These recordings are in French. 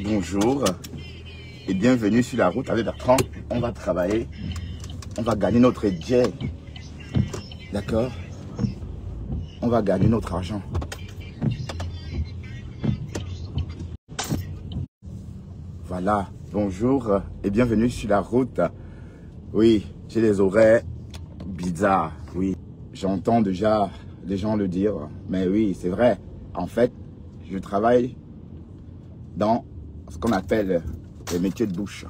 Bonjour et bienvenue sur la route avec Bertrand. On va travailler, on va gagner notre jet. D'accord? On va gagner notre argent. Voilà, bonjour et bienvenue sur la route. Oui, j'ai les oreilles bizarres, oui. J'entends déjà les gens le dire, mais oui, c'est vrai. En fait, je travaille dans ce qu'on appelle les métiers de bouche.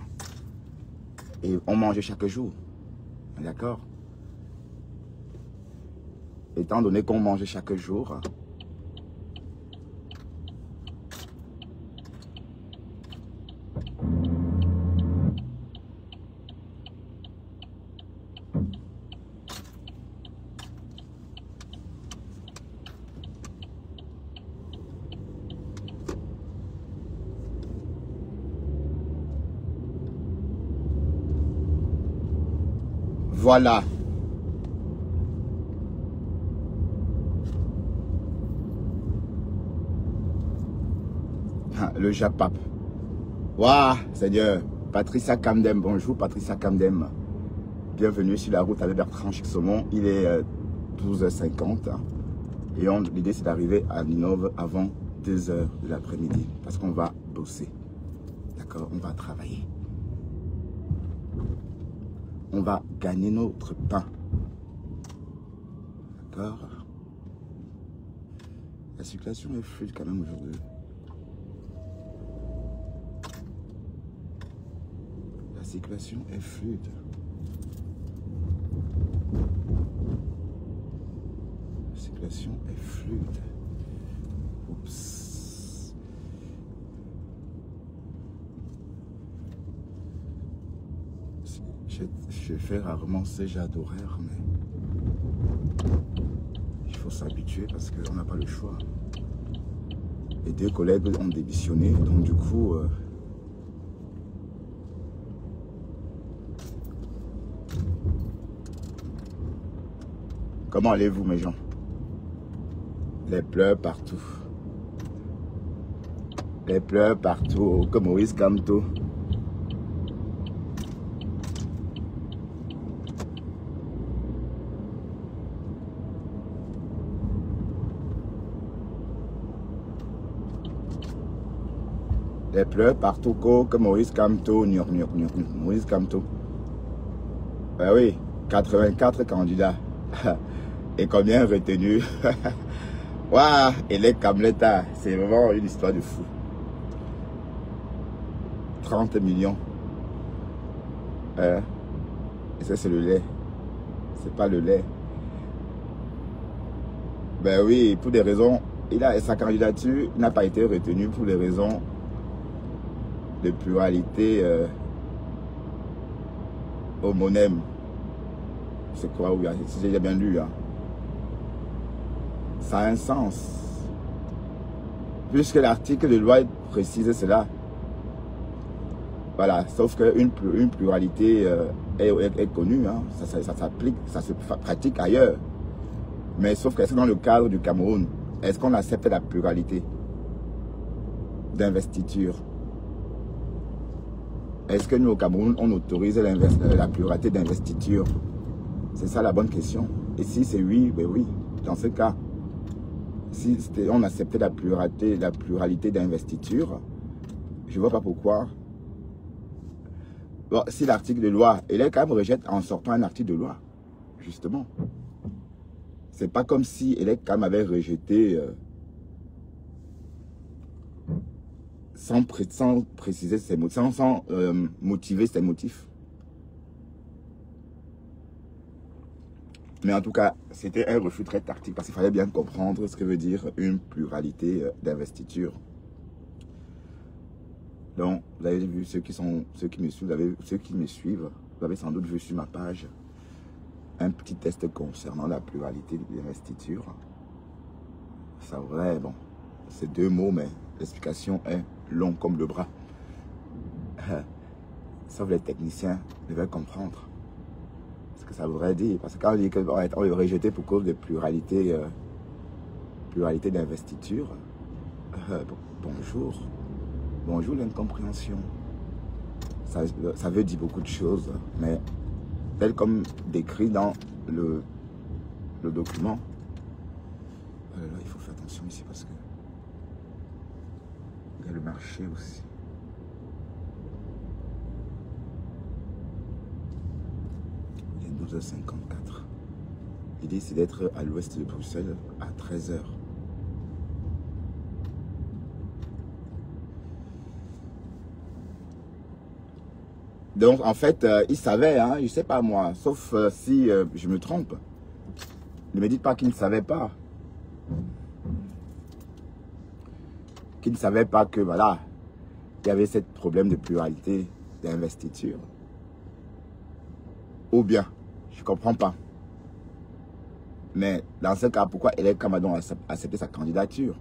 Et on mange chaque jour. D'accord? Étant donné qu'on mange chaque jour, voilà. Le Japap. Waouh, Seigneur. Patricia Camdem, bonjour Patricia Camdem. Bienvenue sur la route avec Bertrand Chixomon. Il est 12h50 et l'idée c'est d'arriver à Ninove avant 2h de l'après-midi parce qu'on va bosser. D'accord, on va travailler. On va gagner notre pain. D'accord. La circulation est fluide quand même aujourd'hui. La circulation est fluide. La circulation est fluide. Oups. Je fais rarement ces genres d'horaires, mais il faut s'habituer parce qu'on n'a pas le choix. Et deux collègues ont démissionné, donc du coup... Comment allez-vous, mes gens? Les pleurs partout. Les pleurs partout, comme Moïse Kamto. Les pleurs partout, comme Moïse Kamto. Moïse Kamto. Ben oui, 84 candidats. Et combien retenus? Waouh, et les Kamleta, c'est vraiment une histoire de fou. 30 millions. Et ça, c'est le lait. C'est pas le lait. Ben oui, pour des raisons. Sa candidature n'a pas été retenue pour des raisons de pluralité homonyme. C'est quoi, oui, si j'ai bien lu, hein. Ça a un sens. Puisque l'article de loi précise cela. Voilà, sauf qu'une pluralité est connue, hein. Ça s'applique, ça se pratique ailleurs. Mais sauf que c'est dans le cadre du Cameroun. Est-ce qu'on accepte la pluralité d'investiture? Est-ce que nous, au Cameroun, on autorise la pluralité d'investiture? C'est ça la bonne question. Et si c'est oui, ben oui. Dans ce cas, si on acceptait la pluralité d'investiture, je ne vois pas pourquoi. Bon, si l'article de loi, il est quand même rejette en sortant un article de loi, justement. C'est pas comme si il est quand même avait rejeté sans préciser ses motifs, sans motiver ses motifs. Mais en tout cas, c'était un refus très tactique parce qu'il fallait bien comprendre ce que veut dire une pluralité d'investiture. Donc, vous avez vu ceux qui me suivent, vous avez sans doute vu sur ma page un petit test concernant la pluralité d'investiture. Ça vrai, bon, c'est 2 mots, mais l'explication est longue comme le bras. Sauf les techniciens devaient comprendre ce que ça voudrait dire. Parce que quand on dit qu'on est rejeté pour cause de pluralité d'investiture, bonjour. Bonjour l'incompréhension. Ça veut dire beaucoup de choses, mais tel comme décrit dans le document, là, il faut faire attention ici parce que il y a le marché aussi. Il est 12h54. Il dit c'est d'être à l'ouest de Bruxelles à 13h. Donc, en fait, il savait, hein, je ne sais pas moi, sauf si je me trompe. Ne me dites pas qu'il ne savait pas. Qu'il ne savait pas que, voilà, il y avait ce problème de pluralité d'investiture. Ou bien, je ne comprends pas. Mais dans ce cas, pourquoi Hélène Kam a donc accepté sa candidature?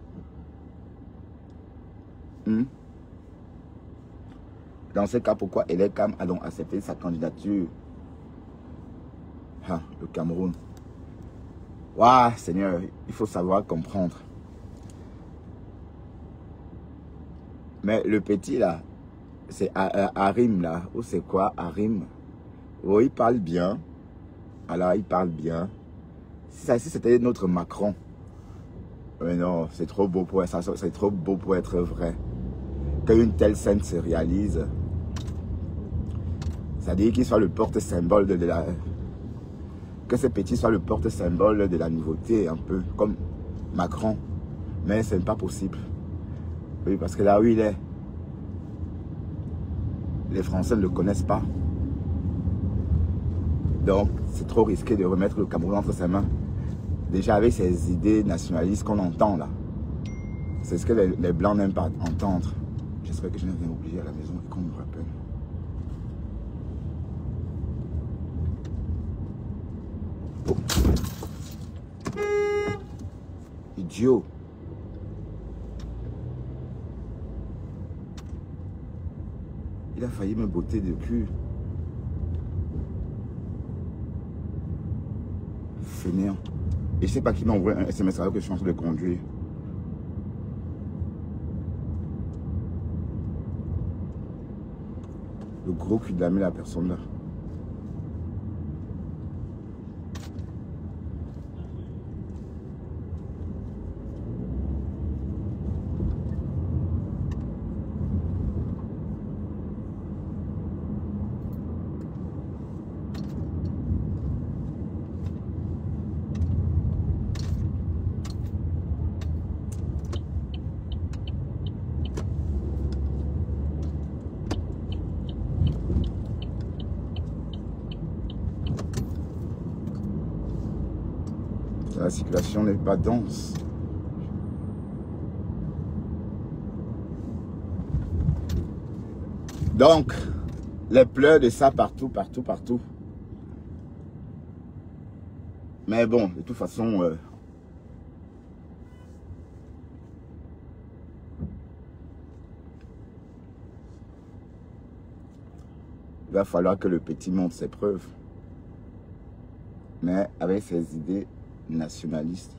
Dans ce cas, pourquoi Hélène Kam a donc accepté sa candidature? Ah, le Cameroun. Waouh, Seigneur, il faut savoir comprendre. Mais le petit là, c'est Harim là, ou c'est quoi Harim? Oh, il parle bien. Alors, il parle bien. Si c'était notre Macron. Mais non, c'est trop beau pour ça, c'est trop beau pour être vrai. Qu'une telle scène se réalise. C'est-à-dire qu'il soit le porte-symbole de la... Que ce petit soit le porte-symbole de la nouveauté, un peu comme Macron. Mais ce n'est pas possible. Oui, parce que là où il est, les Français ne le connaissent pas. Donc, c'est trop risqué de remettre le Cameroun entre ses mains. Déjà avec ces idées nationalistes qu'on entend là. C'est ce que les Blancs n'aiment pas entendre. J'espère que je n'ai rien oublié à la maison et qu'on me rappelle. Oh. Idiot. Il a failli me botter de cul. Fainéant. Et je sais pas qui m'a envoyé un SMS alors que je suis en train de conduire. Le gros cul de la personne là. La circulation n'est pas dense. Donc, les pleurs de ça partout, partout, partout. Mais bon, de toute façon, il va falloir que le petit montre ses preuves. Mais avec ses idées nationalistes.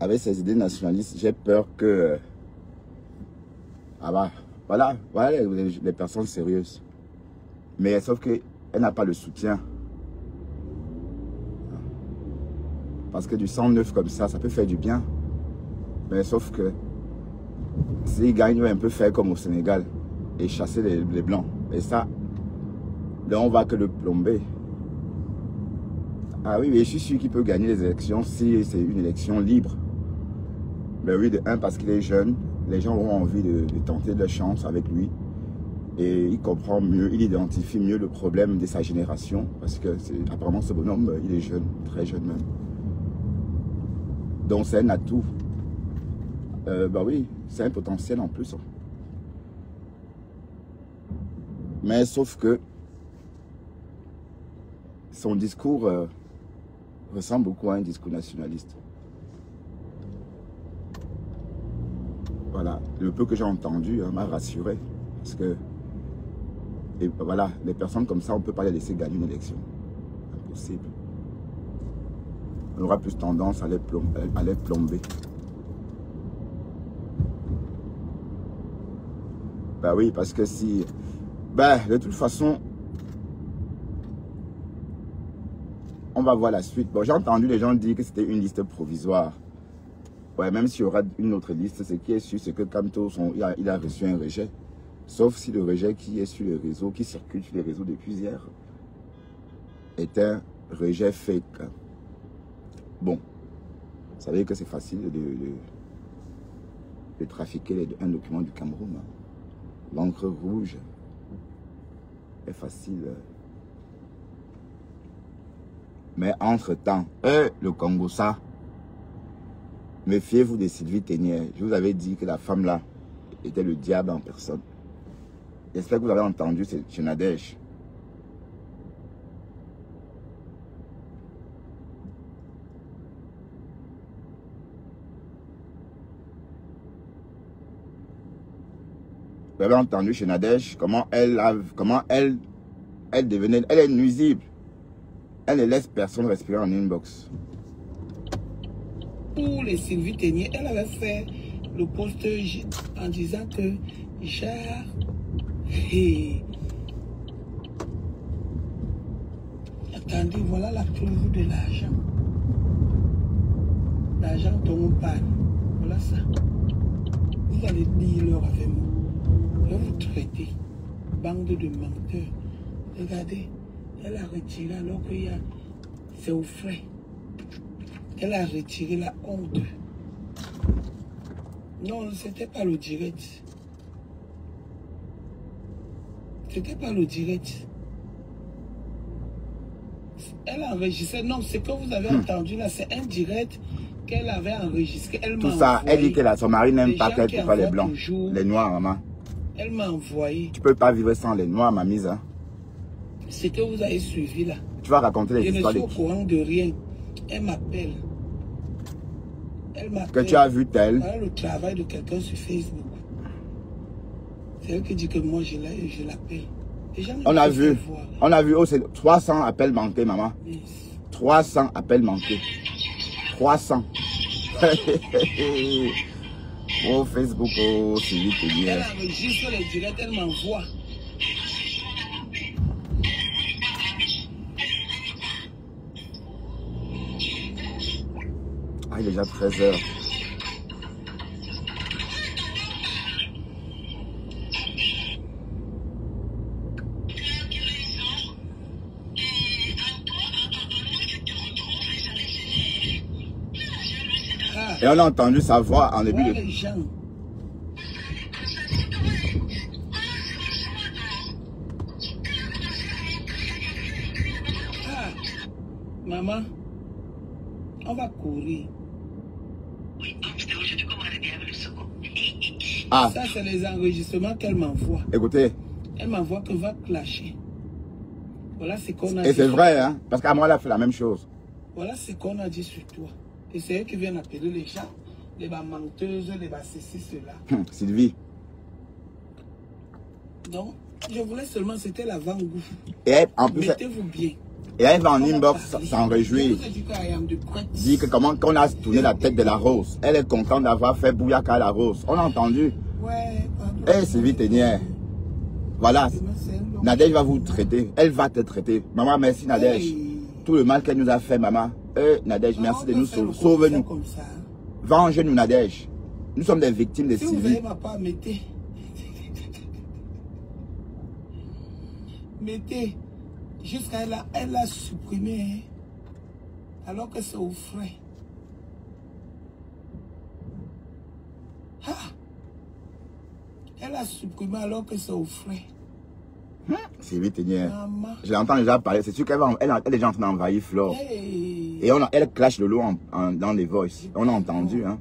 Avec ces idées nationalistes, j'ai peur que... ah bah, voilà les personnes sérieuses. Mais sauf qu'elle n'a pas le soutien. Parce que du sang neuf comme ça peut faire du bien. Mais sauf que s'il gagne, il va un peu faire comme au Sénégal et chasser les blancs. Et ça, là, on va que le plomber. Ah oui, mais je suis sûr qu'il peut gagner les élections si c'est une élection libre. Mais oui, de un, parce qu'il est jeune, les gens auront envie de tenter leur chance avec lui. Et il comprend mieux, il identifie mieux le problème de sa génération. Parce que apparemment, ce bonhomme, il est jeune, très jeune même. Donc c'est un atout. Bah oui, c'est un potentiel en plus. Mais sauf que son discours ressemble beaucoup à un discours nationaliste. voilà, le peu que j'ai entendu m'a rassuré. Parce que, et voilà, les personnes comme ça, on ne peut pas les laisser gagner une élection. Impossible. On aura plus tendance à les plomber. Bah oui, parce que si... Bah, de toute façon, on va voir la suite. Bon, j'ai entendu les gens dire que c'était une liste provisoire. Ouais, même s'il y aura une autre liste, ce qui est sûr, c'est que Kamto, il a reçu un rejet. Sauf si le rejet qui est sur les réseaux, qui circule sur les réseaux depuis hier, est un rejet fake. Bon, vous savez que c'est facile de trafiquer un document du Cameroun. L'encre rouge est facile. Mais entre-temps, le Congo, ça, méfiez-vous de Sylvie Ténière. Je vous avais dit que la femme là était le diable en personne. J'espère que vous avez entendu, c'est chez Nadège. Vous avez entendu chez Nadège comment elle devenait, elle est nuisible. Elle ne laisse personne respirer en inbox. Pour les Sylvie Ténière, elle avait fait le post en disant que genre, attendez, voilà la preuve de l'argent. L'argent dont on parle. Voilà ça. Vous allez dire leur avec moi. Je vais vous traiter. Bande de menteurs. Regardez, elle a retiré alors qu'il y a... C'est au frais. Elle a retiré la honte. Non, c'était pas le direct. C'était pas le direct. Elle a enregistré. Non, ce que vous avez entendu là, c'est un direct qu'elle avait enregistré. Elle tout ça, elle dit que son mari n'aime pas qu'elle coupe les blancs, les noirs, maman. Elle m'a envoyé. Tu peux pas vivre sans les noirs, ma mise. Hein? Ce que vous avez suivi là. Tu vas raconter les histoires de qui? Je ne suis au courant de rien. Elle m'appelle. Elle m'appelle. Que tu as vu tel. Voilà le travail de quelqu'un sur Facebook. C'est elle qui dit que moi je l'appelle. On a vu, oh, c'est 300 appels manqués, maman. Yes. 300 appels manqués. 300. Oh, Facebook, oh, c'est vite bien. Elle enregistre les directs, elle m'envoie. Ah, il est déjà 13 h. Et on a entendu sa voix en début de... Ah, maman, on va courir. Ah. Ça, c'est les enregistrements qu'elle m'envoie. Écoutez. Elle m'envoie que va clasher. Voilà ce qu'on a dit. Et c'est vrai, hein, parce qu'à moi, elle a fait la même chose. Voilà ce qu'on a dit sur toi. Et c'est eux qui viennent appeler les gens, les menteuses, les ceci, cela. Sylvie. Donc, je voulais seulement, c'était l'avant-goût. Et en plus, mettez-vous bien. Et elle va en inbox s'en réjouir. Dit que comment qu'on a tourné la tête de la rose. Elle est contente d'avoir fait Bouyaka à la rose. On a entendu. Ouais. Eh, Sylvie Ténière. Voilà. Nadège va vous traiter. Elle va te traiter. Maman, merci Nadège. Hey. Tout le mal qu'elle nous a fait, maman. Nadège, merci de nous sauver. Sauve-nous. Venge-nous, Nadège. Nous sommes des victimes de Sylvie. Vous voyez ma part, mettez. Mettez. Jusqu'à elle a supprimé. Hein, alors que c'est au frais. Ah. Elle a supprimé alors que c'est au frais. Sylvie Ténière. Je l'entends déjà parler. C'est sûr qu'elle est déjà en train d'envahir Flore. Hey. Et elle clash Lolo dans les voices. On a entendu. Hein.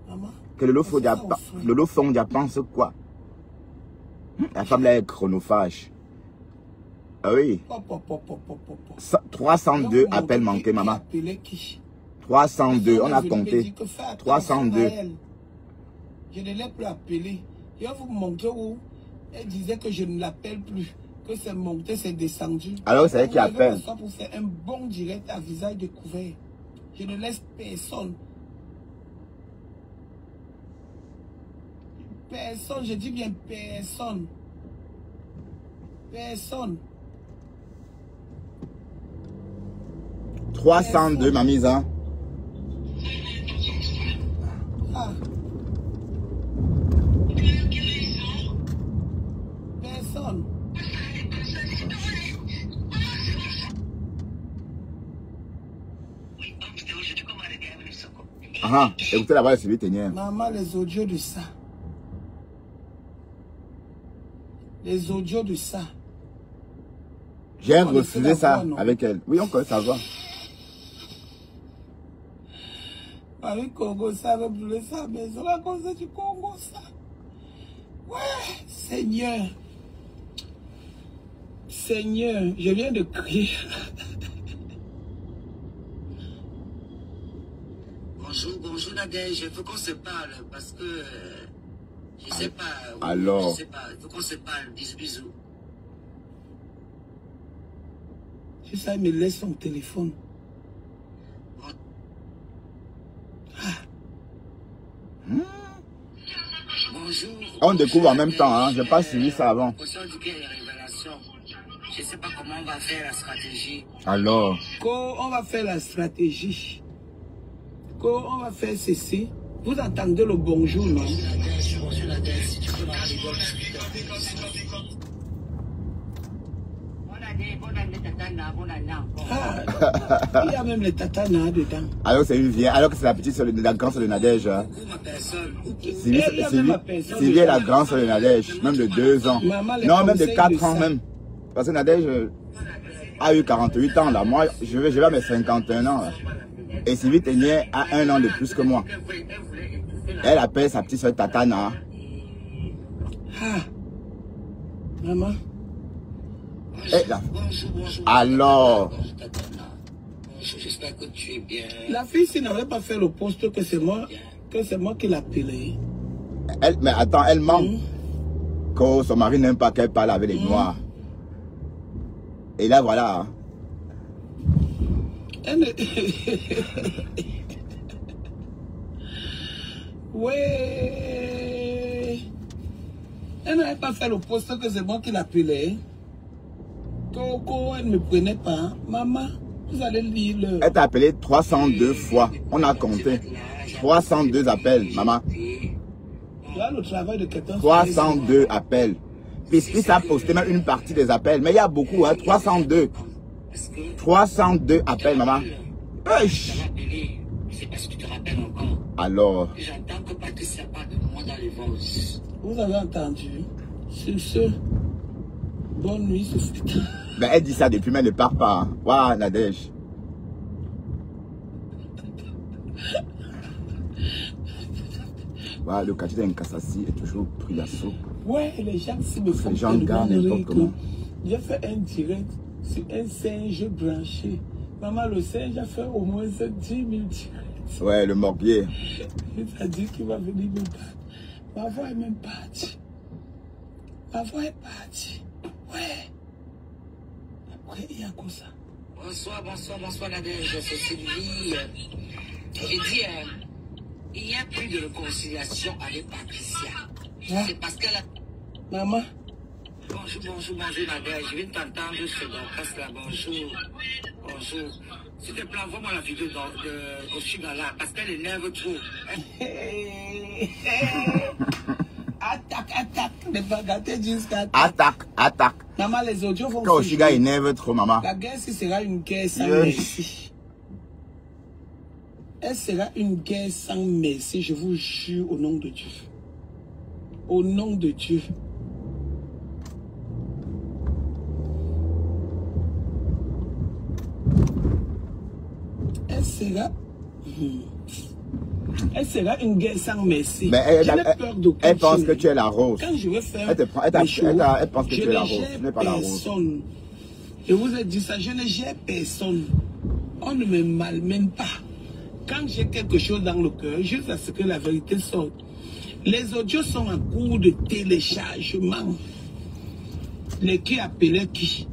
Maman, que Lolo Fondia pense quoi? La femme là est chronophage. Ah oui. 302 appels manqués, maman. 302, on a compté. 302. Je ne l'ai plus appelé. Je vais vous montrer où elle disait que je ne l'appelle plus. Que c'est monté, c'est descendu. Alors c'est elle qui appelle. Pour faire un bon direct à visage découvert. Je ne laisse personne. Personne, je dis bien personne. Personne. 302, ma mise, hein. Ah. Personne. Ah, écoutez la voix de Sylvie Ténière. Maman, les audios de ça. Les audios de ça. J'ai refusé ça avec elle. Oui, on connaît sa voix. Avec Congo, ça va brûler sa maison. La cause du Congo, ça. Ouais, Seigneur. Seigneur, je viens de crier. Bonjour Nadège, il faut qu'on se parle parce que je sais pas. Alors. Je sais pas, il faut qu'on se parle. Bisous. Si ça me laisse son téléphone. Bonjour. On découvre en même temps, hein. Je n'ai pas suivi ça avant. Je sais pas comment on va faire la stratégie. Alors. On va faire la stratégie. On va faire ceci. Vous entendez le bonjour, non? Bonjour Nadège, si tu peux m'appeler. Ah, il y a même les tatanas dedans. Alors c'est une vieille, alors que c'est la petite soeur de la grande soeur de Nadège. Hein. Sylvie est la grande soeur de Nadège, même de 2 ans. Non, même de 4 ans même. Parce que Nadège a eu 48 ans là. Moi, je vais à mes 51 ans là. Et Sylvie Ténière a 1 an de plus que moi. Elle appelle sa petite soeur Tatana. Ah, maman. Et là. Alors. J'espère que tu es bien. La fille, s'il n'avait pas fait le poste, que c'est moi qui l'appelais. Mais attends, elle ment. Que son mari n'aime pas qu'elle parle avec les noirs. Et là, voilà. Ouais. Elle n'avait pas fait le poste, que c'est moi qui l'appelais. Coco, elle ne me prenait pas. Maman, vous allez lire le... Elle t'a appelé 302 fois. On a compté. 302 appels, maman. Là, le travail de quelqu'un... 302 appels. Puisqu'il s'est posté même une partie des appels. Mais il y a beaucoup, hein. 302. 302 appels, maman. C'est parce que tu te rappelles encore. Alors. J'entends que Patricia parle de moi dans les voix. Vous avez entendu? Sur ce, bonne nuit, Sophie. Ben, elle dit ça depuis, mais elle ne part pas. Hein. Waouh, Nadège. Waouh, le quartier d'Nkasasi est toujours pris d'assaut. Ouais, les gens, si me font j'ai fait un direct sur un singe branché. Maman, le singe a fait au moins 10 000 directs. Ouais, le morbier. Il a dit qu'il va venir me battre. Ma voix est même partie. Ma voix est partie. Ouais. Après, il y a quoi ça? Bonsoir, Nadège. C'est Sylvie. J'ai dit, il n'y a plus de réconciliation avec Patricia. Hein? C'est parce qu'elle a... Maman. Bonjour, Nadège. Je viens de t'entendre sur ton casque là. Bonjour. S'il te plaît, envoie-moi la vidéo de Oshigala parce qu'elle énerve trop. Attaque. Ne pas gâter jusqu'à Attaque. Maman, les audios vont... Quand Oshiga énerve trop, maman. La guerre, ce sera une guerre sans merci. Elle sera une guerre sans merci, je vous jure, au nom de Dieu. Au nom de Dieu. Elle sera une guerre sans merci. Mais elle pense que tu es la rose. Quand je vais faire elle pense que tu es la rose. Tu n'es pas la rose. Je vous ai dit ça, je ne gère personne. On ne me malmène pas. Quand j'ai quelque chose dans le cœur, juste à ce que la vérité sorte. Les audios sont en cours de téléchargement. Les qui appelaient qui?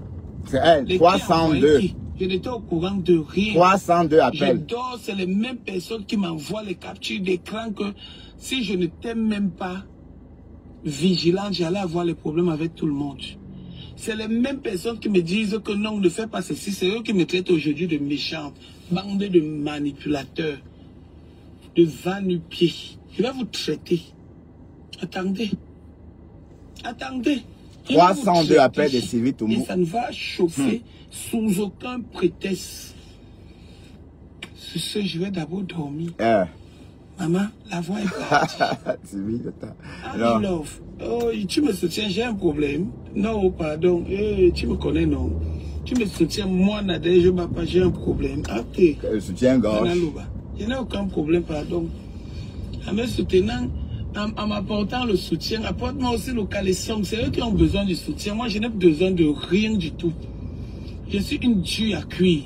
C'est elle, 302. Je n'étais au courant de rien. 302 appels. Je dors, c'est les mêmes personnes qui m'envoient les captures d'écran que si je n'étais même pas vigilant, j'allais avoir les problèmes avec tout le monde. C'est les mêmes personnes qui me disent que non, ne fais pas ceci. C'est eux qui me traitent aujourd'hui de méchante, bande de manipulateurs, de va-nu-pieds. Je vais vous traiter. Attendez. Attendez. 302 appels de Sylvie Toumou. Et ça ne va chauffer sous aucun prétexte. Sur ce, je vais d'abord dormir. Maman, la voix est partie. Sylvie, love. Oh, tu me soutiens, j'ai un problème. Non, pardon. Tu me connais, non. Tu me soutiens, moi, Nadège, papa, j'ai un problème. Le soutien gauche. Je n'ai aucun problème, pardon. En me soutenant, en m'apportant le soutien, apporte-moi aussi le caleçon. C'est eux qui ont besoin du soutien. Moi, je n'ai besoin de rien du tout. Je suis une dure à cuire.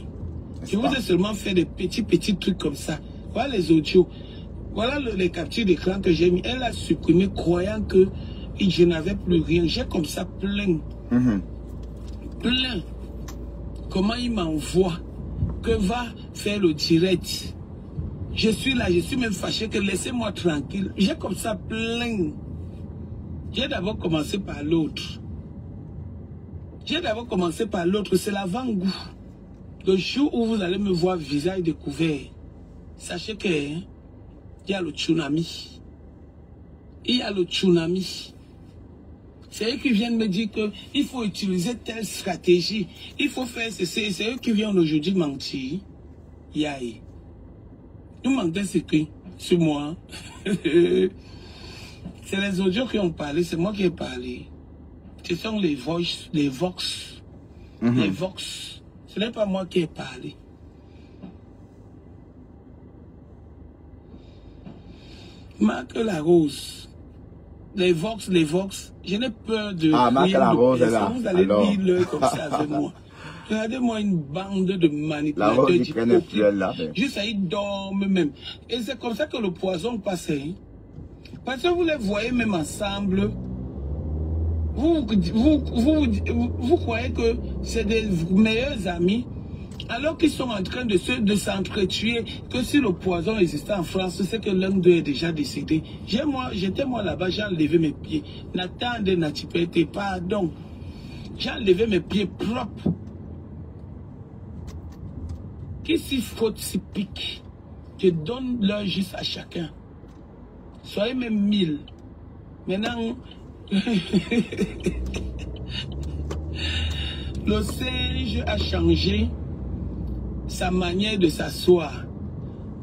Je vous ai seulement fait des petits trucs comme ça. Voilà les audios. Voilà les captures d'écran que j'ai mis. Elle a supprimé croyant que je n'avais plus rien. J'ai comme ça plein. Plein. Comment il m'envoie que va faire le direct. Je suis là, je suis même fâché que laissez-moi tranquille. J'ai comme ça plein. J'ai d'abord commencé par l'autre. C'est l'avant-goût. Le jour où vous allez me voir visage découvert, sachez que il y a le tsunami. C'est eux qui viennent me dire qu'il faut utiliser telle stratégie. Il faut faire ceci. C'est eux qui viennent aujourd'hui mentir. Yaï. Nous mentons ce qui sur moi. C'est les audios qui ont parlé. C'est moi qui ai parlé. Ce sont les vox. Les vox. Ce n'est pas moi qui ai parlé. Marc la Rose. Les vox. Je n'ai peur de... Marc la Rose est là. Vous allez lire comme ça avec moi. Regardez-moi une bande de manipulateurs. La Rose qui prennent plus là. Juste à y dorment même. Et c'est comme ça que le poison passe. Parce que vous les voyez même ensemble. Vous croyez que c'est des meilleurs amis, alors qu'ils sont en train de s'entretuer, que si le poison existait en France, c'est que l'un d'eux est déjà décédé. J'étais moi là-bas, j'ai enlevé mes pieds. Nathan de Natipete, pardon. J'ai enlevé mes pieds propres. Qui s'y faute s'y pique, je donne leur juste à chacun. Soyez même 1000. Maintenant, le singe a changé sa manière de s'asseoir.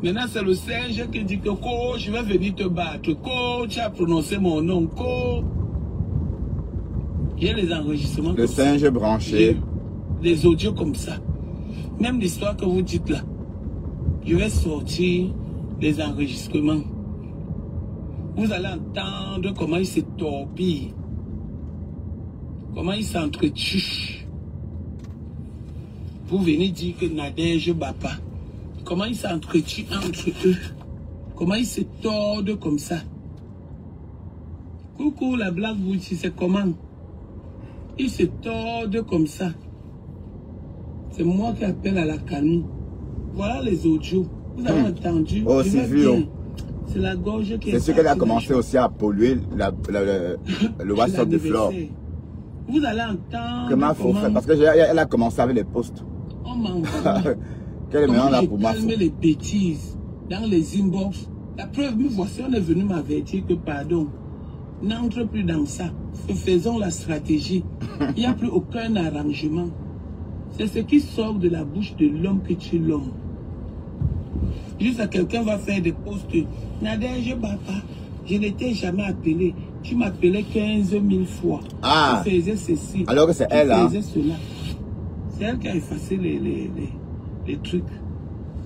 Maintenant, c'est le singe qui dit que Ko, je vais venir te battre. Ko, tu as prononcé mon nom. Ko. Il y a les enregistrements. Le singe branché. Les audios comme ça. Même l'histoire que vous dites là. Je vais sortir les enregistrements. Vous allez entendre comment il se torpille. Comment il s'entretue. Vous venez dire que Nadège bat pas. Comment il s'entretue entre eux. Comment il se tordent comme ça. Coucou la blague, vous c'est comment. Il se tordent comme ça. C'est moi qui appelle à la canne. Voilà les audios. Vous avez entendu. Oh, c'est vu. C'est la gorge qui est... C'est sûr qu'elle a commencé aussi à polluer le WhatsApp de Flore. Vous allez entendre... Comment faut faire? Parce qu'elle a commencé avec les posts. On m'envoie. Quelle est maintenant là pour moi? Calmer les bêtises dans les inbox. La preuve, me voici, on est venu m'avertir que pardon. N'entre plus dans ça. Faisons la stratégie. Il n'y a plus aucun arrangement. C'est ce qui sort de la bouche de l'homme que tu es l'homme. Juste à quelqu'un va faire des posts. Nadège papa, je ne t'ai jamais appelé. Tu m'appelais 15 000 fois. Ah. Tu faisais ceci. Alors que c'est elle, hein. Tu faisais cela. C'est elle qui a effacé les trucs.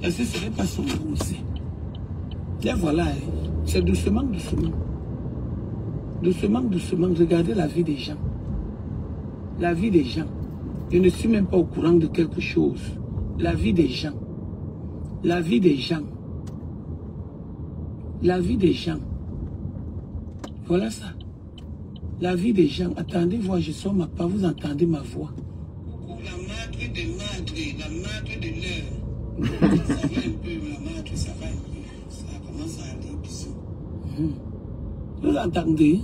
Et ce serait pas son nom aussi. Et voilà, c'est doucement. Doucement. Regardez la vie des gens. La vie des gens. Je ne suis même pas au courant de quelque chose. La vie des gens. La vie des gens. La vie des gens. Voilà ça. La vie des gens. Attendez, voir, je sors ma part, vous entendez ma voix. La madre des madres, la madre de l'heure. Ça va un peu, la madre, ça va un peu. Ça commence à aller, bisous. Vous entendez?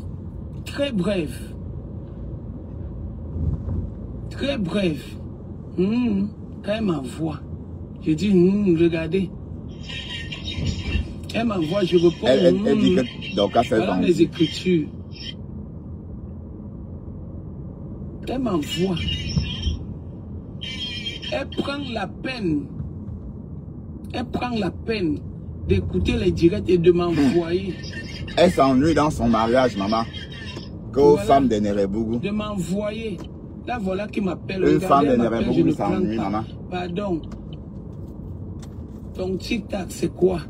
Très bref. Très bref. Quand elle m'envoie, je dis, regardez. Elle m'envoie, je réponds. Elle dit que donc a fait voilà mes écritures. Elle m'envoie. Elle prend la peine. Elle prend la peine d'écouter les directs et de m'envoyer. Elle s'ennuie dans son mariage, maman. Qu'aux femmes de Nerebougou. De m'envoyer. Là, voilà qui m'appelle. Une femme de Nerebougou s'ennuie, maman. Pardon. Ton tic-tac, c'est quoi?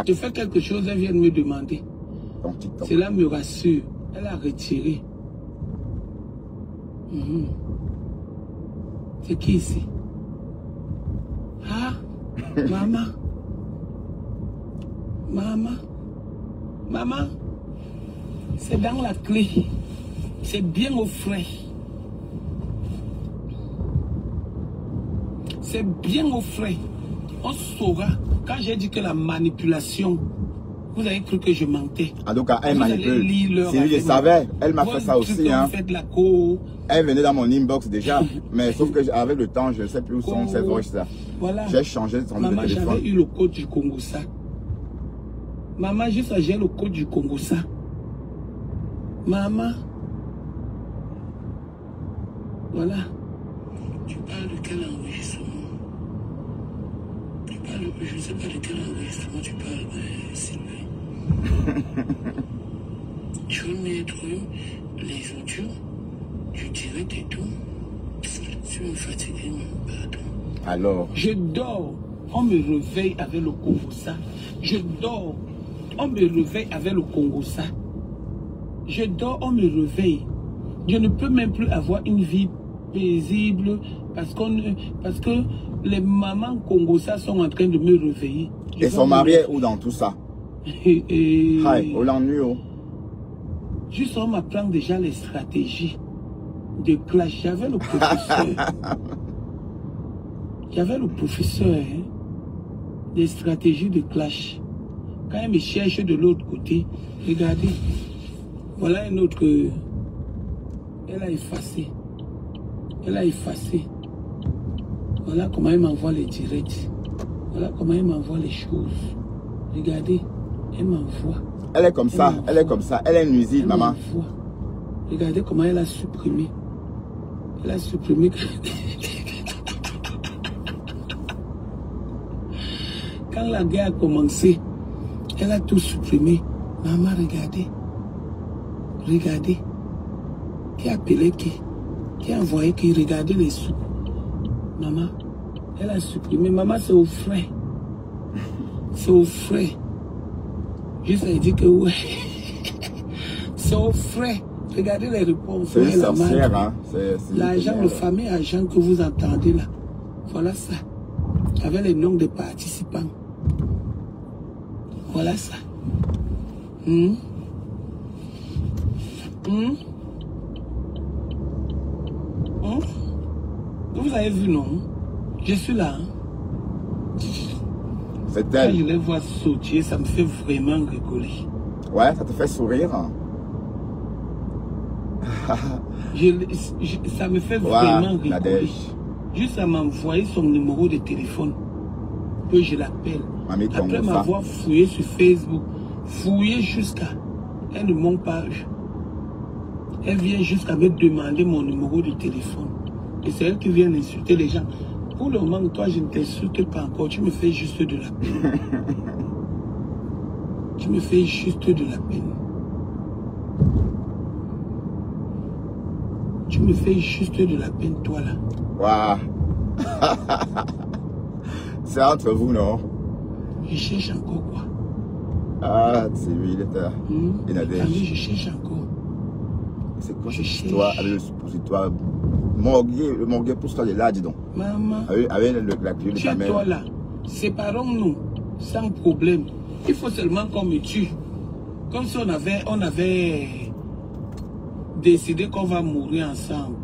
Tu fais quelque chose, elle vient de me demander. Cela me rassure. Elle a retiré. C'est qui ici? Ah, maman. Maman. Maman. C'est dans la clé. C'est bien au frais. C'est bien au frais. On saura. Quand j'ai dit que la manipulation, vous avez cru que je mentais. En tout cas, elle manipule. Si je savais, elle m'a fait ça aussi. Hein. Elle venait dans mon inbox déjà. Mais sauf que avec le temps, je ne sais plus où sont ces voix là. Voilà. J'ai changé son numéro de téléphone. Maman, j'avais eu le code du Congo-Ça. Maman, juste j'ai le code du Congo-Ça. Maman. Voilà. Tu parles de quel enregistrement? Tu parles de... Je ne sais pas de quel enregistrement tu parles, Sylvain. Tu veux mettre les audios du direct et tout? Tu me fatigues, pardon. Alors? Je dors. On me réveille avec le Congo-Ça. Je dors. On me réveille avec le Congo-Ça. Je dors, on me réveille. Je ne peux même plus avoir une vie paisible parce que les mamans Congo-Ça sont en train de me réveiller. Et son mari est où dans tout ça? Hi, on l'ennuie. Juste on m'apprend déjà les stratégies de clash. J'avais le professeur. J'avais le professeur hein, des stratégies de clash. Quand elle me cherche de l'autre côté, regardez. Voilà un autre. Elle a effacé. Elle a effacé. Voilà comment elle m'envoie les directs. Voilà comment elle m'envoie les choses. Regardez. Elle m'envoie. Elle est comme ça. Elle est comme ça. Elle est nuisible, maman. Regardez comment elle a supprimé. Elle a supprimé. Quand la guerre a commencé, elle a tout supprimé. Maman, regardez. Regardez. Qui a appelé qui? Qui a envoyé qui? Regardez les sous. Maman, elle a supprimé. Maman, c'est au frais. C'est au frais. Juste elle dit que ouais. C'est au frais. Regardez les réponses. C'est une sorcière, hein. L'agent, le fameux agent que vous entendez là. Voilà ça. Avec les noms des participants. Voilà ça. Vous avez vu, non? Je suis là. Hein? C'est elle. Quand je les vois sauter, ça me fait vraiment rigoler. Ouais, ça te fait sourire. Ça me fait vraiment rigoler. Juste à m'envoyer son numéro de téléphone. Que je l'appelle. Après m'avoir fouillé sur Facebook. Fouillé jusqu'à... Elle ne monte pas. Elle vient jusqu'à me demander mon numéro de téléphone. Et c'est elle qui vient insulter les gens. Pour le moment, toi, je ne t'insulte pas encore. Tu me fais juste de la peine. Tu me fais juste de la peine. Tu me fais juste de la peine, toi, là. Waouh. C'est entre vous, non? Je cherche encore quoi? Ah, c'est lui, il était là. Je cherche encore. C'est quoi cette histoire avec le suppositoire? Le morgue pousse-toi de là, dis donc. Maman. Avec la clé de ta mère. Toi là. Séparons-nous. Sans problème. Il faut seulement qu'on me tue. Comme si on avait décidé qu'on va mourir ensemble.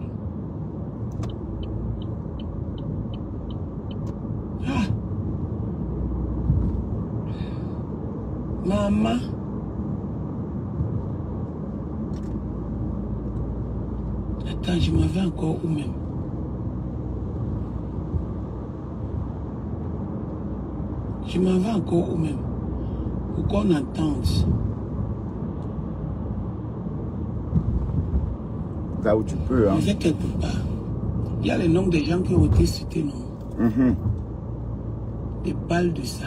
Ah. Maman. Attends, je m'en vais encore où même? Je m'en vais encore où même? Pour qu'on entende. Là où tu peux, hein. Je vais quelque part. Il y a les noms des gens qui ont été cités, non? Des balles de ça.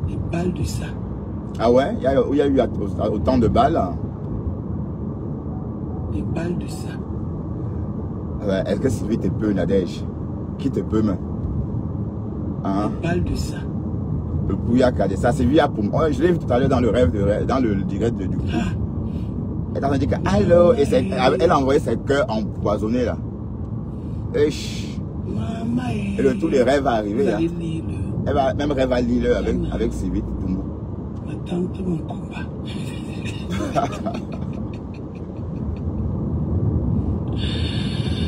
Des balles de ça. Ah ouais? Il y a eu autant de balles? Des balles de ça. Ouais, est-ce que Sylvie te peut, Nadège? Qui te peut, mais? Hein? Des balles de ça. Le bouillaka de ça, Sylvie a pour moi. Je l'ai vu tout à l'heure dans le rêve, dans le direct du coup. Ah. Elle t'a dit que allô, et elle a envoyé ses cœurs empoisonnés là. Et Maman, le tout les rêves va arriver là. lire Elle va même rêve à lire avec Sylvie Toumbou. ma tante, mon combat.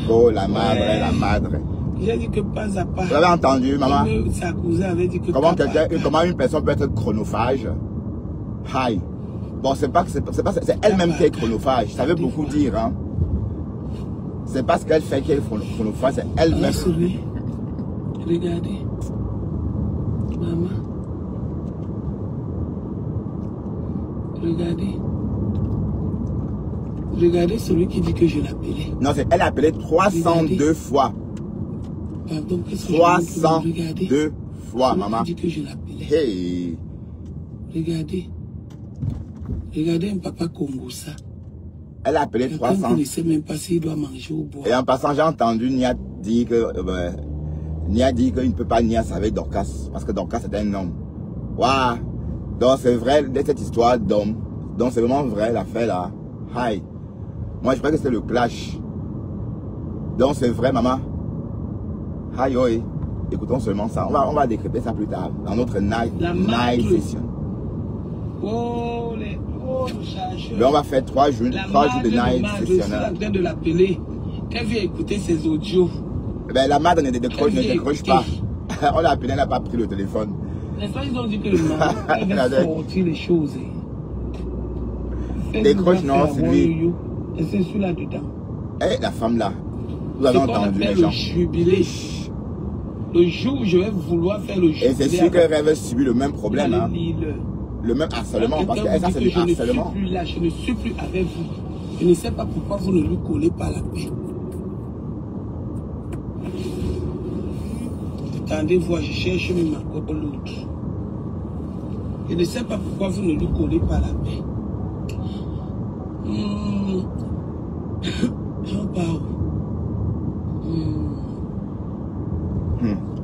Oh la madre, Ouais. la madre. J'ai dit que pas à pas. Vous avez entendu, maman? Sa cousine avait dit que Comment une personne peut être chronophage? Aïe. Bon, c'est elle-même qui est chronophage. Ça veut beaucoup dire, hein. C'est pas ce qu'elle fait qui est chronophage, c'est elle-même. Regardez. Maman. Regardez. Regardez celui qui dit que je l'appelais. Non, elle a appelé 302 fois. Pardon, qu'est-ce que je veux dire? 302 fois, Celui maman. qui dit que je l'appelais. Hey. Regardez. Regardez un papa Congo ça. Elle a appelé Quelqu'un 300. qui ne sait même pas s'il doit manger ou boire. Et en passant, j'ai entendu Nia dire que Nia dit qu'il ne peut pas nier avec Dorcas parce que Dorcas est un homme. Waouh. Donc c'est vrai cette histoire d'homme. Donc c'est vraiment vrai l'affaire là. Hi. Moi je crois que c'est le clash. Donc c'est vrai maman. Hi oi. Écoutons seulement ça. On va décrypter ça plus tard dans notre night session. Oh les chargeurs. Mais on va faire 3 jours de night session. Je suis en train de l'appeler. Elle vient écouter ses audios. Ben, la madre ne décroche pas. On l'a appelé, elle n'a pas pris le téléphone. Les fois, ils ont dit que le mari avait sorti les choses. Décroche, non, c'est lui. Et c'est celui-là dedans. Eh, la femme là. Vous avez entendu les gens. Le jubilé. Le jour où je vais vouloir faire le jubilé. Et c'est sûr qu'elle va subir le même problème. Hein. Le même harcèlement. Parce que ça, c'est du harcèlement. Je ne suis plus là, je ne suis plus avec vous. Je ne sais pas pourquoi vous ne lui collez pas la paix. Attendez, voir, je cherche même encore l'autre. Je ne sais pas pourquoi vous ne lui collez pas la paix. J'en parle.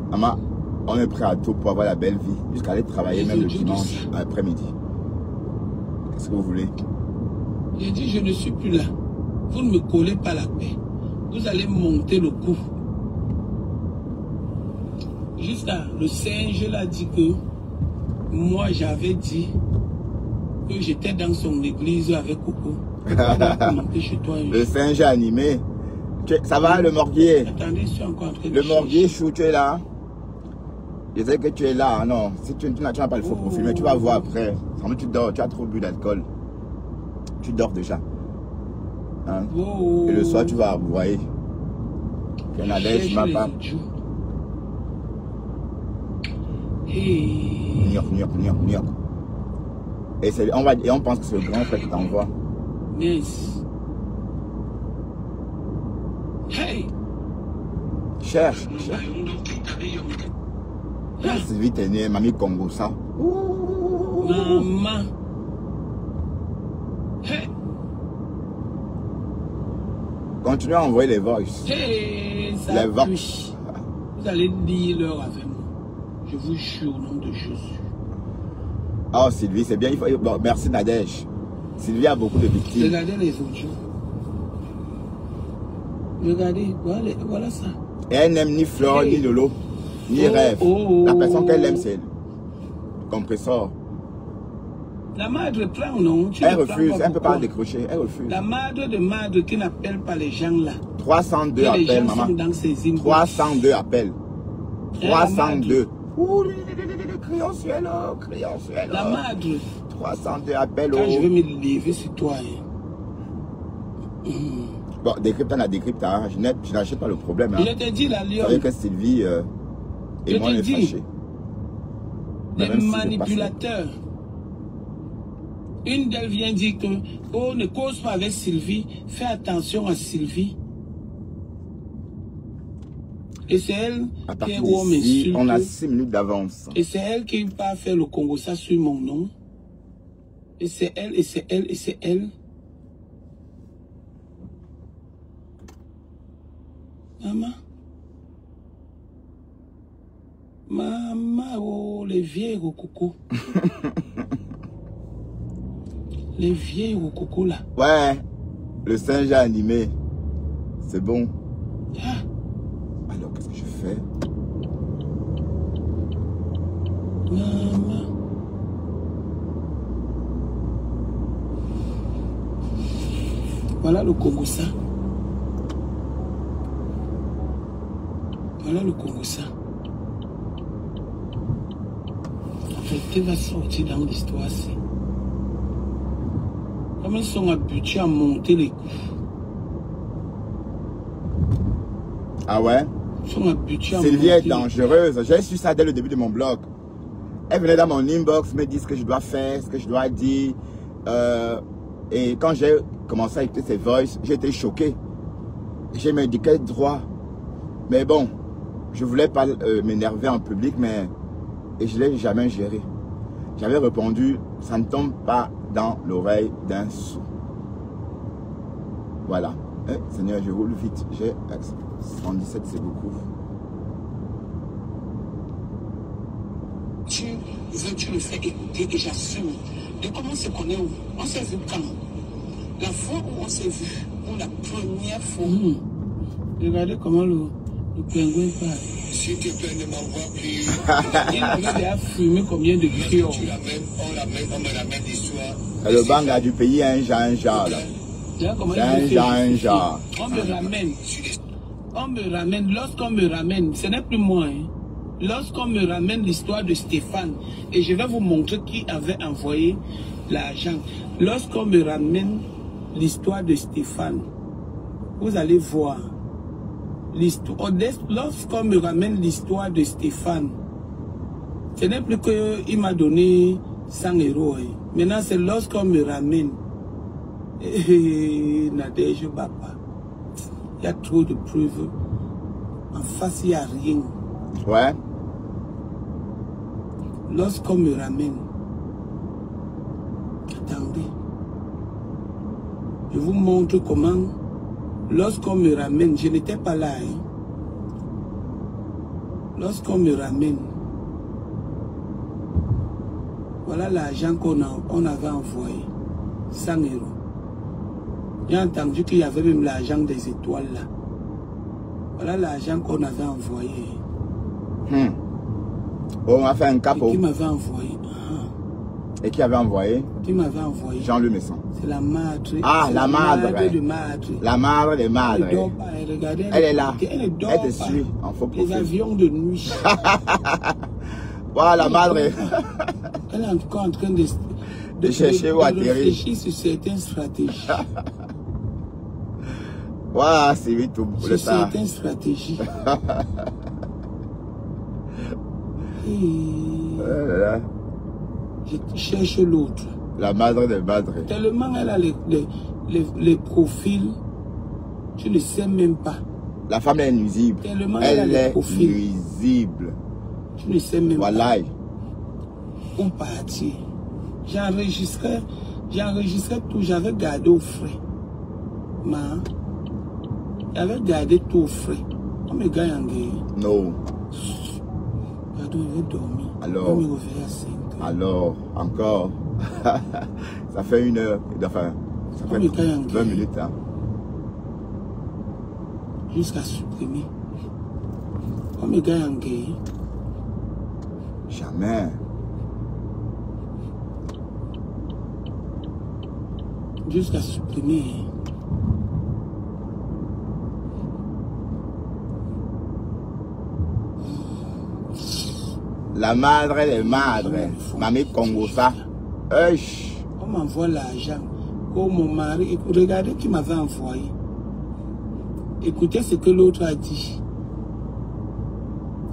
Maman, on est prêt à tout pour avoir la belle vie. Jusqu'à aller travailler même le dimanche après-midi. Qu'est-ce que vous voulez? J'ai dit, je ne suis plus là. Vous ne me collez pas la paix. Vous allez monter le coup. Juste là, le singe l'a dit que moi j'avais dit que j'étais dans son église avec Coco. Chez toi le singe animé. Ça va le morguier? Attendez, je suis encore en train de le morguier chou, tu es là? Je sais que tu es là, non. Si tu n'as pas le faux profil, mais tu vas voir après. Tu dors, tu as trop bu d'alcool. Tu dors déjà. Hein? Oh. Et le soir, tu vas aboyer. New York. Et on pense que c'est le grand frère qui t'envoie. Yes. Hey. Cherche. C'est vite né, mamie Congo, ça. Maman. Hey. Continuez à envoyer les voices. Hey, ça les voix. Vous allez lire l'heure avec moi. Je vous jure au nom de Jésus. Oh Sylvie, c'est bien. Bon, merci Nadège. Sylvie a beaucoup de victimes. Regardez les audios. Regardez, voilà ça. Et elle n'aime ni Flore, ni Lolo, ni Rêve. La personne qu'elle aime, c'est le compresseur. La madre prend, non? Elle refuse, elle ne peut pas décrocher, elle refuse. La madre de madre qui n'appelle pas les gens là. 302 appels, maman. 302 appels. 302. Crions ciel, crions ciel. La madre. 302 appels. Quand je vais me lever sur toi. Bon, décrypte, on a décrypte. Hein. Je n'achète pas le problème. Hein. Je te dis, la lionne. Vous savez que Sylvie et moi, on est fâchés. Les manipulateurs. Une d'elles vient dire que oh, ne cause pas avec Sylvie, fais attention à Sylvie. Et c'est elle qui est où d'ici, on a 6 minutes d'avance. Et c'est elle qui va faire le Congo ça sur mon nom. Et c'est elle, et c'est elle, et c'est elle. Maman. Maman, oh, les vieilles rococo. Les vieilles rococo là. Ouais, le singe a animé. C'est bon. Ah. Alors, qu'est-ce que je fais? Maman. Voilà le Congo ça. Voilà le Congo ça. Quelqu'un va sortir dans l'histoire-ci. Comme ils sont habitués à monter les coups. Ah ouais? Ils sont habitués à Sylvie monter. est dangereuse. J'ai su ça dès le début de mon blog. Elle venait dans mon inbox, me dit ce que je dois faire, ce que je dois dire. Et quand j'ai commencé à écouter ses voices, j'ai été choqué. J'ai me dit quel droit. Mais bon, je voulais pas m'énerver en public, mais et je ne l'ai jamais géré. J'avais répondu, ça ne tombe pas dans l'oreille d'un sou. Voilà. Seigneur, je roule vite. J'ai 117, c'est beaucoup. Tu le fais écouter et j'assume. Et comment on se connaît où? On s'est vu quand? La fois où on s'est vu, pour la première fois. Regardez comment le pingouin parle. S'il te plaît, ne m'envoie plus. Il avait déjà fumé combien de crayons? On me ramène l'histoire. Le banga du pays est un genre. Un genre. On me ramène. On me ramène. Lorsqu'on me ramène, ce n'est plus moi. Hein. Lorsqu'on me ramène l'histoire de Stéphane, et je vais vous montrer qui avait envoyé l'argent. Lorsqu'on me ramène l'histoire de Stéphane, vous allez voir. Lorsqu'on me ramène l'histoire de Stéphane, ce n'est plus qu'il m'a donné 100 €. Hein. Maintenant, c'est lorsqu'on me ramène. Nadège Baba. Il y a trop de preuves. En face, il n'y a rien. Ouais. Lorsqu'on me ramène. Attendez. Je vous montre comment. Lorsqu'on me ramène, je n'étais pas là. Hein. Lorsqu'on me ramène. Voilà l'argent qu'on avait envoyé. 100 €. J'ai entendu qu'il y avait même l'argent des étoiles là. Voilà l'argent qu'on avait envoyé. On a fait un capot. Et qui m'avait envoyé? Et qui avait envoyé? Qui m'avait envoyé? Jean-Louis Messon. C'est la madre. Ah, la madre. De madre. La madre des madres. Elle dort pas, regardez. Elle est là. Elle ne dort elle te pas. suit en faux profil. Les avions de nuit. Voilà, la madre. Elle est en tout cas en train de chercher où atterrir. Réfléchir sur certaines stratégies. Voilà, c'est vite tout. Sur certaines stratégies. Je cherche l'autre. La madre des madres. Tellement elle a les profils, tu ne sais même pas. La femme est nuisible. Tellement elle est nuisible. Tu ne sais même voilà. pas. Où partir. J'enregistrais tout, j'avais gardé au frais. J'avais gardé tout au frais. On me gagne en guerre. Non. Pardon, je vais dormir. Alors. On me réveille à 5 heures. Alors, encore. Ça fait 1 heure. Enfin, ça fait 20 minutes. Hein. Jusqu'à supprimer. On me gagne en guerre. Jamais. jusqu'à supprimer. La madre des madres, Mamie Congo ça. On m'envoie l'argent. Oh mon mari, regardez qui m'avait envoyé. Écoutez ce que l'autre a dit.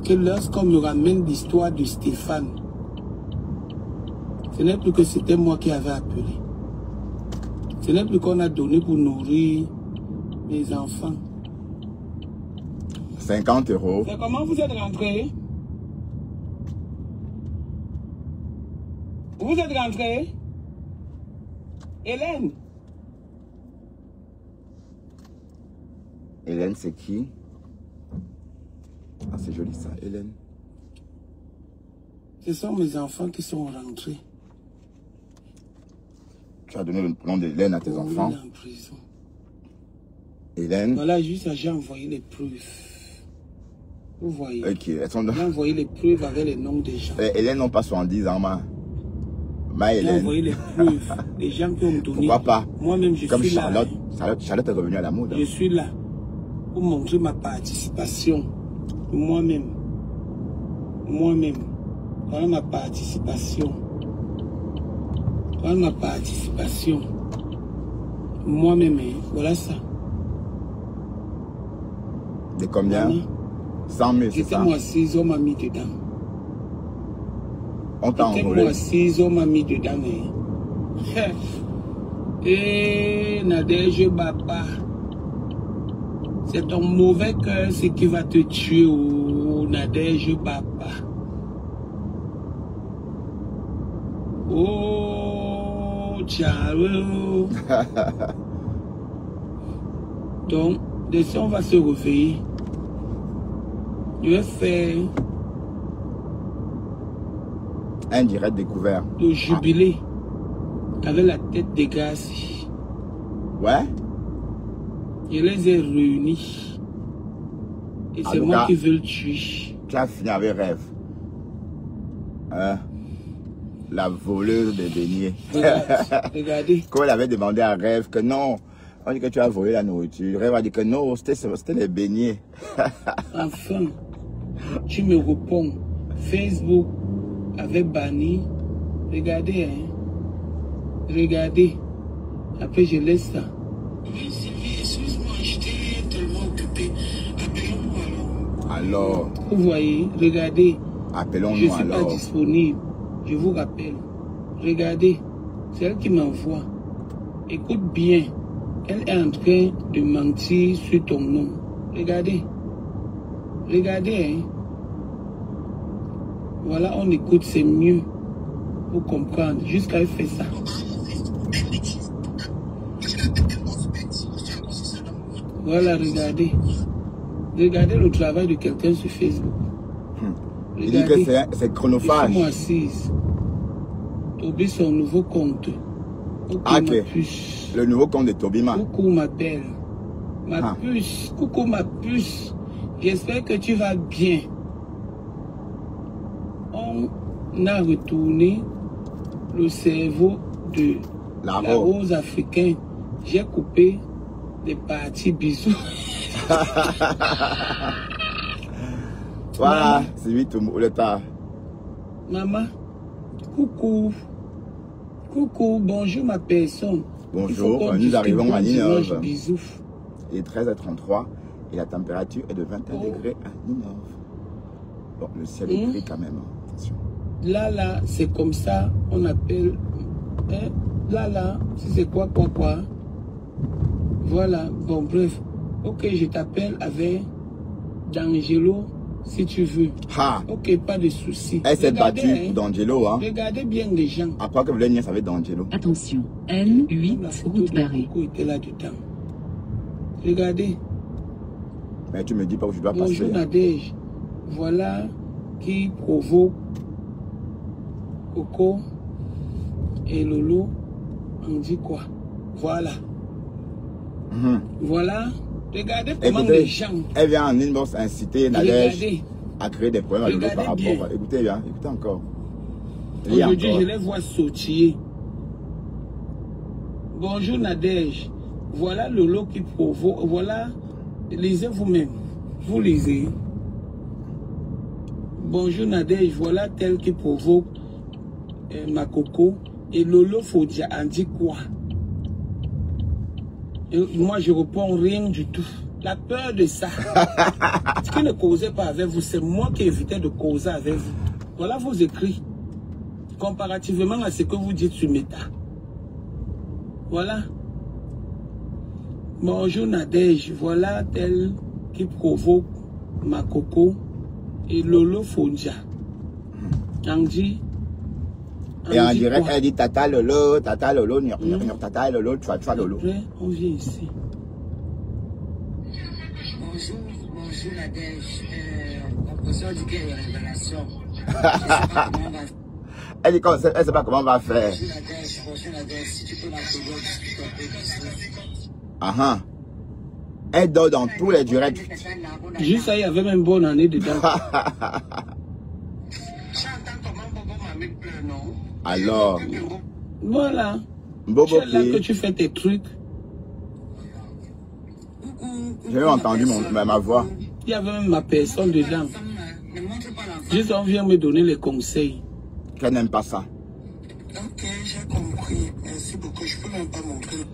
Que lorsqu'on me ramène l'histoire de Stéphane, ce n'est plus que c'était moi qui avais appelé. Ce n'est plus qu'on a donné pour nourrir mes enfants. 50 €. C'est comment vous êtes rentré? Vous êtes rentré? Hélène? Hélène, c'est qui? Ah, c'est joli ça, Hélène. Ce sont mes enfants qui sont rentrés. Tu as donné le nom d'Hélène à tes enfants? Il est en prison. Hélène? Voilà, juste j'ai envoyé les preuves. Vous voyez? Ok, elles sont J'ai envoyé les preuves avec les noms des gens. Hélène n'ont pas 70 ans, ma J'ai Hélène. envoyé les preuves des gens qui ont donné. Pourquoi pas? Moi-même, je Comme suis Charlotte. là. Charlotte est revenue à la mode. Je suis là pour montrer ma participation. Moi-même. Moi-même. Voilà ma participation. Voilà ma participation. Moi-même, hein. Voilà ça. De combien? Maman, 100 000, c'est j'étais ça? moi assise, on m'a mis dedans. On t'a J'étais moi enrôlé. assise, on m'a mis dedans. Hein. Et Nadège Baba, c'est ton mauvais cœur ce qui va te tuer, oh, Nadège Baba. Oh, ciao. Donc, dès que on va se réveiller, je vais faire Un direct découvert. le jubilé avec la tête des gars. Ouais? Je les ai réunis. Et En c'est tout moi cas, qui veux le tuer. Tu as fini avec rêve. Hein? La voleuse des beignets. Regardez. Quand elle avait demandé à Rêve que non, on dit que tu as volé la nourriture. Rêve a dit que non, c'était les beignets. Enfin, tu me réponds. Facebook avait banni. Regardez, hein. Regardez. Après, je laisse ça. Oui, Sylvie, excuse-moi, j'étais tellement occupée. Appelons-moi alors. Alors, Vous voyez, regardez. Je ne appelons-nous suis pas alors. disponible. Je vous rappelle. Regardez. C'est elle qui m'envoie. Écoute bien. Elle est en train de mentir sur ton nom. Regardez. Regardez, hein. Voilà, on écoute, c'est mieux pour comprendre. Jusqu'à elle fait ça. Voilà, regardez. Regardez le travail de quelqu'un sur Facebook. Il dit que c'est chronophage. Je suis assise. Tobi son nouveau compte. Coucou, Ah, ma ok. puce. Le nouveau compte de Tobima. Coucou ma belle. Ma puce. Coucou ma puce. J'espère que tu vas bien. On a retourné le cerveau de La la rose. rose africaine. J'ai coupé des parties bisous. Voilà, c'est lui tout le temps. Maman, coucou. Coucou, bonjour ma personne. Bonjour, Il faut qu'on nous dise arrivons que à bon dimanche, Ninove. bisous. Il est 13h33 et la température est de 21 Oh. degrés à Ninove. Bon, le ciel est gris quand même. Hein. Attention. Là, c'est comme ça, on appelle. Hein? Là, si c'est quoi. Voilà, bon, bref. Ok, je t'appelle avec D'Angelo, si tu veux. Ha! Ok, pas de souci. Elle s'est Regardez, battue hein. pour D'Angelo. Hein. Regardez bien les gens. Après que vous l'ayez nié, ça va être D'Angelo. Attention, La N8, photo route de barrée. Coco était là-dedans. Regardez. Mais tu me dis pas où je dois Bonjour passer. Nadège. Voilà qui provoque Coco et Lolo. On dit quoi? Voilà. Voilà. Regardez comment Écoutez, les gens. elle vient en inbox inciter Nadège Regardez. à créer des problèmes à Lolo par Regardez rapport. bien. Écoutez bien, écoutez encore. Et Aujourd'hui, encore. je les vois sautiller. Bonjour Nadège. Voilà le lot qui provoque. Voilà, lisez vous-même. Vous lisez. Bonjour Nadège. Voilà tel qui provoque ma coco. Et Lolo Fodia en dit quoi? Et moi je réponds rien du tout. La peur de ça. Ce qui ne causait pas avec vous, c'est moi qui évitais de causer avec vous. Voilà vos écrits. Comparativement à ce que vous dites sur Meta. Voilà. Bonjour Nadège, voilà tel qui provoque ma coco et Lolo Fondia. Andy. Et en direct, elle dit tata Lolo, tata Lolo, tata Lolo, tu Lolo. Après, on vient ici. Bonjour Nadège. Composition dit qu'il y a une révélation. Elle dit elle ne sait pas comment on va faire. Bonjour Nadège, si tu peux m'appeler, on discute un peu d'ici. Ah. Elle dort dans tous les directs. Juste ça, il y avait même une bonne année dedans. Alors. Voilà. Bobo c'est là que tu fais tes trucs. J'ai entendu ma voix. Il y avait même ma personne dedans. Juste on vient me donner les conseils. Qu'elle n'aime pas ça. Ok, j'ai compris. Merci beaucoup. Je peux même pas montrer.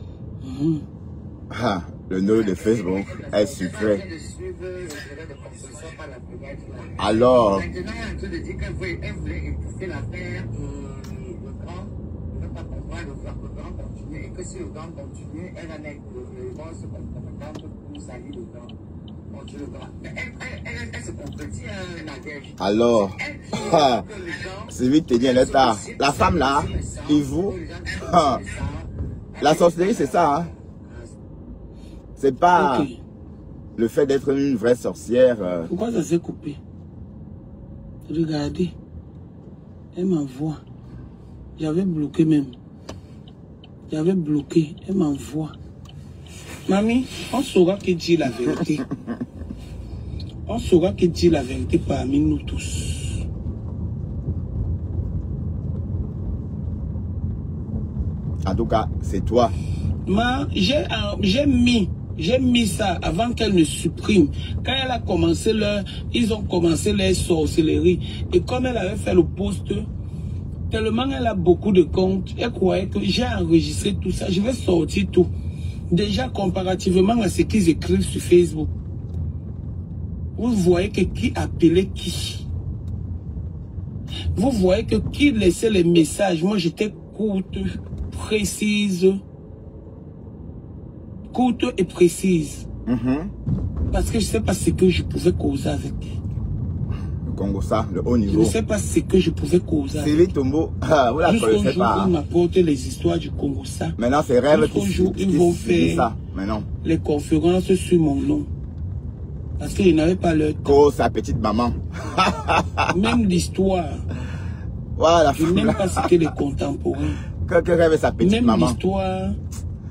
Ah, le nom de Facebook est sucré. Alors. Maintenant, elle te dit qu'elle voulait étouffer l'affaire. Le grand ne va pas comprendre. Le grand continue. Et que si le grand continue, elle en est. Le grand se comprend pour salir le grand. Elle se complète, Nadège. Alors, c'est vite te dire l'état. La femme là, il vous. La sorcellerie, c'est ça. Hein? C'est pas le fait d'être une vraie sorcière. Pourquoi ça s'est coupé? Regardez. Elle m'envoie. J'avais bloqué même. J'avais bloqué. Elle m'envoie. Mamie, on saura qui dit la vérité. On saura qui dit la vérité parmi nous tous. En tout cas, c'est toi. J'ai mis ça avant qu'elle ne supprime. Quand elle a commencé ils ont commencé leur sorcellerie. Et comme elle avait fait le post, tellement elle a beaucoup de comptes, elle croyait que j'ai enregistré tout ça. Je vais sortir tout. Déjà, comparativement à ce qu'ils écrivent sur Facebook, vous voyez que qui appelait qui. Vous voyez que qui laissait les messages. Moi, j'étais courte, précise. Courte et précise. Parce que je ne sais pas ce que je pouvais causer avec. Le Congo, ça, le haut niveau. Je ne sais pas ce que je pouvais causer avec. Sylvie Tombo, vous la connaissez pas. Ils m'apportent les histoires du Congo, ça. Maintenant, c'est rêve ils vont faire ça. Mais non. Les conférences sur mon nom. Parce qu'ils n'avaient pas leur temps. Oh, sa petite maman. Même l'histoire. Voilà. Je n'aime pas citer les contemporains. Que rêve sa petite maman. Même l'histoire.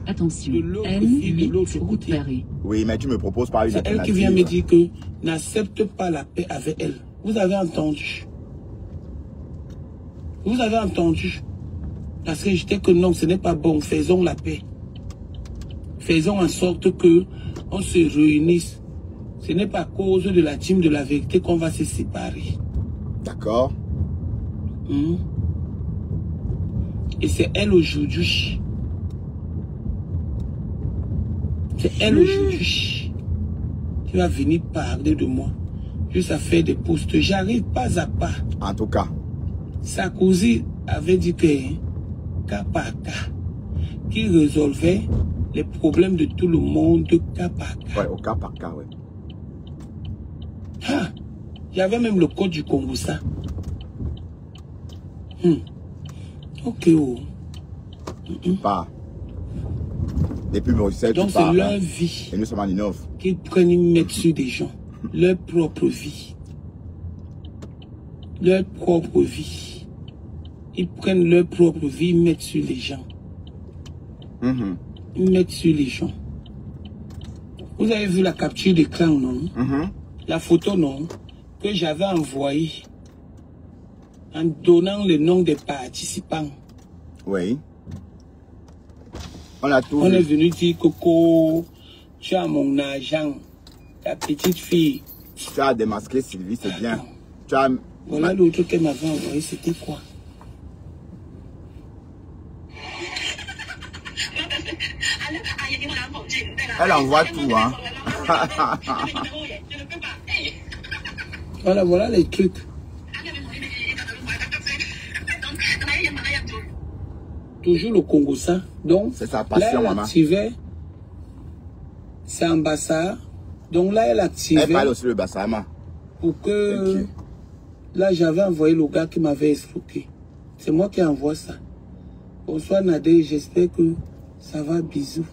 Attention, de l'autre fille, de l'autre côté. Oui, mais tu me proposes par une C'est elle qui vient me dire que n'accepte pas la paix avec elle. Vous avez entendu. Vous avez entendu. Parce que je dis que non, ce n'est pas bon. Faisons la paix. Faisons en sorte que on se réunisse. Ce n'est pas à cause de la team de la vérité qu'on va se séparer. D'accord. Et c'est elle aujourd'hui. C'est elle aujourd'hui qui va venir parler de moi. Juste à faire des posts. J'arrive pas à pas. En tout cas. Sarkozy avait dit que cas par cas, qui résolvait les problèmes de tout le monde cas par cas. Ouais, au cas par cas, ouais. Ah, il y avait même le code du Congo, ça. Ok, oh. Pas. Depuis Bruxelles, donc c'est leur vie. Et nous sommes en innove. Qu'ils prennent une mettre sur des gens. Leur propre vie. Leur propre vie. Ils prennent leur propre vie, ils mettent sur les gens. Ils mettent sur les gens. Vous avez vu la capture d'écran, non? La photo, non? Que j'avais envoyée en donnant le nom des participants. Oui. On a tout On est vu. venu dire, Coco, tu as mon argent, ta petite fille. Tu as démasqué Sylvie, c'est bien. Tu as... Voilà l'autre qu'elle m'avait envoyé, c'était quoi? Elle envoie tout, hein. Voilà les trucs. Toujours le Congo, ça. Donc, C'est sa là, passion, elle maman. activait. C'est ambassade. Donc là, elle activait. Elle parle aussi le Bassama. Pour que... Ok. Là, j'avais envoyé le gars qui m'avait escroqué. C'est moi qui envoie ça. Bonsoir Nadé, j'espère que ça va, bisous.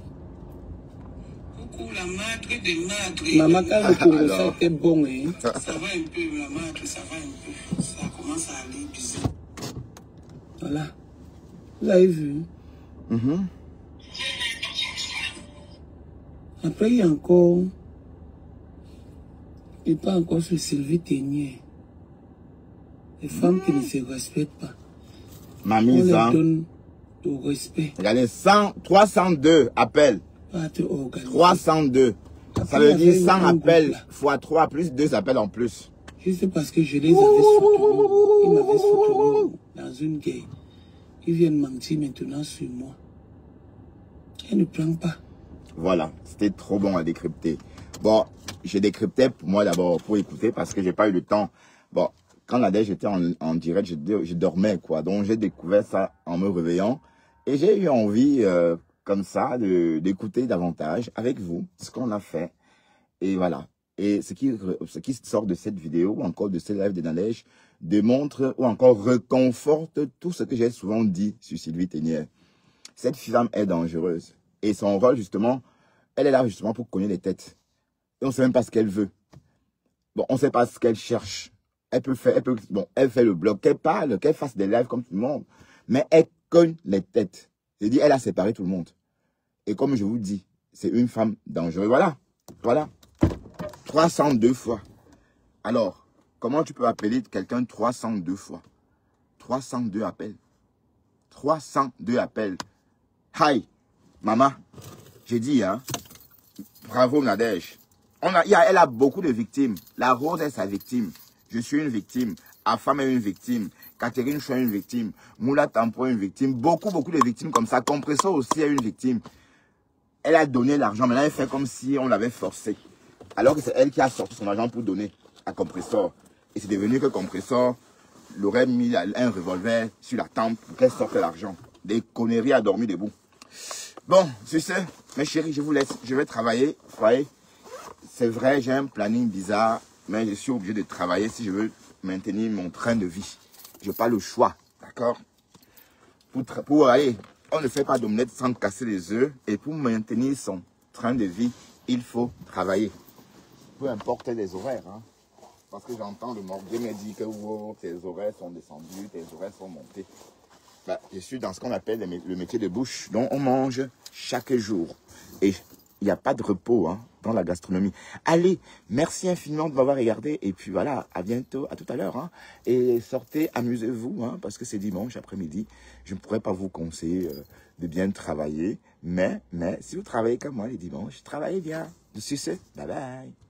Coucou la madre de madre. Maman, quand le Congo, ça était bon, hein. Ça va un peu, la madre, ça va un peu. Ça commence à aller, bisous. Voilà. Vous avez vu? Après, il y a encore... Il pas encore sur Sylvie Ténier. Les femmes qui ne se respectent pas. Mamie, On les ça. donne au respect. Regardez, 302 appels. Pas te organiser. 302. Ça Après, veut il y dire avait 100 un appels groupe, là. fois 3 plus 2 appels en plus. Juste parce que je les avais soutenus. Ils m'avaient soutenu dans une guerre. Ils viennent mentir maintenant sur moi. Elle ne prend pas. Voilà, c'était trop bon à décrypter. Bon, j'ai décrypté pour moi d'abord, pour écouter, parce que j'ai pas eu le temps. Bon, quand Nadège j'étais en direct, je dormais, quoi. Donc, j'ai découvert ça en me réveillant. Et j'ai eu envie, comme ça, d'écouter davantage avec vous ce qu'on a fait. Et voilà. Et ce qui sort de cette vidéo, ou encore de ce live de Nadège, démontre, ou encore réconforte tout ce que j'ai souvent dit sur Sylvie Ténier. Cette femme est dangereuse. Et son rôle, justement, elle est là justement pour cogner les têtes. Et on ne sait même pas ce qu'elle veut. Bon, on ne sait pas ce qu'elle cherche. Elle fait le blog, qu'elle parle, qu'elle fasse des lives comme tout le monde. Mais elle cogne les têtes. C'est-à-dire, elle a séparé tout le monde. Et comme je vous dis, c'est une femme dangereuse. Voilà. 302 fois. Alors, comment tu peux appeler quelqu'un 302 fois? 302 appels. 302 appels. Hi, maman. J'ai dit, hein. Bravo, Nadège. Elle a beaucoup de victimes. La Rose est sa victime. Je suis une victime. Afam est une victime. Catherine Chou est une victime. Moula Tampo est une victime. Beaucoup de victimes comme ça. Compressor aussi est une victime. Elle a donné l'argent. Maintenant, elle fait comme si on l'avait forcé. Alors que c'est elle qui a sorti son argent pour donner à Compressor. Et c'est devenu que Compressor l'aurait mis un revolver sur la tempe pour qu'elle sorte l'argent. Des conneries à dormir debout. Bon, sur ce, mes chéris, je vous laisse. Je vais travailler. Vous voyez, c'est vrai, j'ai un planning bizarre, mais je suis obligé de travailler si je veux maintenir mon train de vie. Je n'ai pas le choix, d'accord? Pour aller, on ne fait pas d'omelette sans casser les œufs. Et pour maintenir son train de vie, il faut travailler. Peu importe les horaires, hein. Parce que j'entends le mordier me dire que wow, tes horaires sont descendus, tes horaires sont montés. Bah, je suis dans ce qu'on appelle le métier de bouche, dont on mange chaque jour. Et il n'y a pas de repos, hein, dans la gastronomie. Allez, merci infiniment de m'avoir regardé. Et puis voilà, à bientôt, à tout à l'heure. Hein. Et sortez, amusez-vous, hein, parce que c'est dimanche après-midi. Je ne pourrais pas vous conseiller de bien travailler. Mais si vous travaillez comme moi les dimanches, travaillez bien. Sur ce, bye bye.